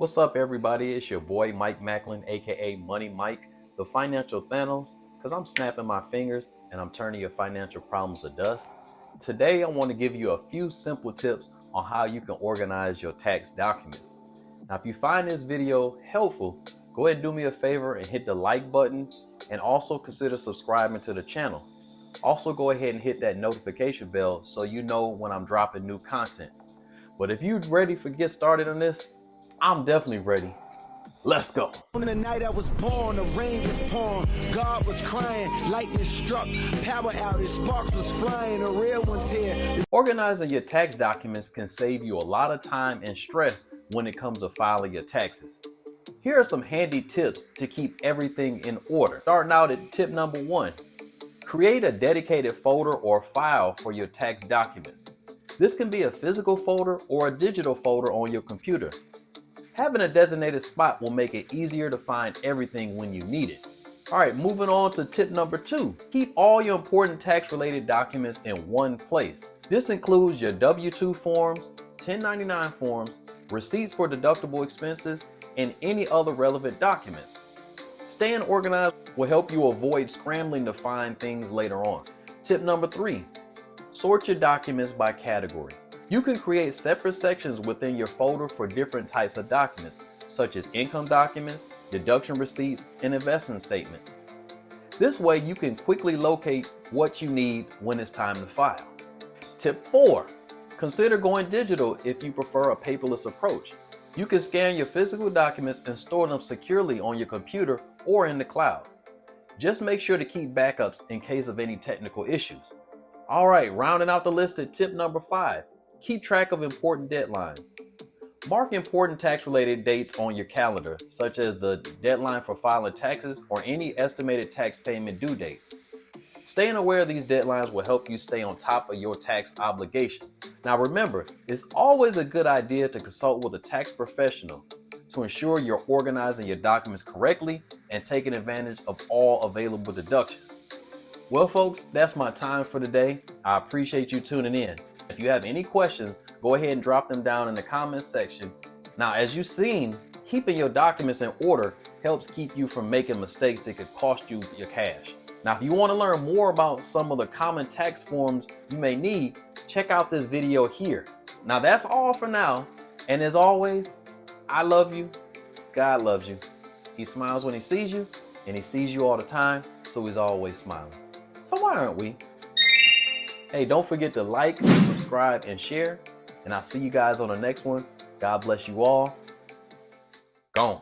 What's up, everybody? It's your boy Mike Macklin, aka Money Mike, the financial Thanos, because I'm snapping my fingers and I'm turning your financial problems to dust. Today, I want to give you a few simple tips on how you can organize your tax documents. Now, if you find this video helpful, go ahead and do me a favor and hit the like button, and also consider subscribing to the channel. Also, go ahead and hit that notification bell so you know when I'm dropping new content. But if you're ready to get started on this, I'm definitely ready. Let's go. On the night I was born, the rain was pouring, God was crying, lightning struck, power outage, sparks was flying, the real one's here. Organizing your tax documents can save you a lot of time and stress when it comes to filing your taxes. Here are some handy tips to keep everything in order. Starting out at tip number 1, create a dedicated folder or file for your tax documents. This can be a physical folder or a digital folder on your computer. Having a designated spot will make it easier to find everything when you need it. All right, moving on to tip number 2. Keep all your important tax-related documents in one place. This includes your W-2 forms, 1099 forms, receipts for deductible expenses, and any other relevant documents. Staying organized will help you avoid scrambling to find things later on. Tip number 3. Sort your documents by category. You can create separate sections within your folder for different types of documents, such as income documents, deduction receipts, and investment statements. This way you can quickly locate what you need when it's time to file. Tip 4. Consider going digital if you prefer a paperless approach. You can scan your physical documents and store them securely on your computer or in the cloud. Just make sure to keep backups in case of any technical issues. All right, rounding out the list at tip number 5. Keep track of important deadlines. Mark important tax-related dates on your calendar, such as the deadline for filing taxes or any estimated tax payment due dates. Staying aware of these deadlines will help you stay on top of your tax obligations. Now remember, it's always a good idea to consult with a tax professional to ensure you're organizing your documents correctly and taking advantage of all available deductions. Well, folks, that's my time for today. I appreciate you tuning in. If you have any questions, go ahead and drop them down in the comments section. Now, as you've seen, keeping your documents in order helps keep you from making mistakes that could cost you your cash. Now, if you want to learn more about some of the common tax forms you may need, check out this video here. Now, that's all for now. And as always, I love you. God loves you. He smiles when he sees you, and he sees you all the time, so he's always smiling. So why aren't we? Hey, don't forget to like, subscribe, and share. And I'll see you guys on the next one. God bless you all. Gone.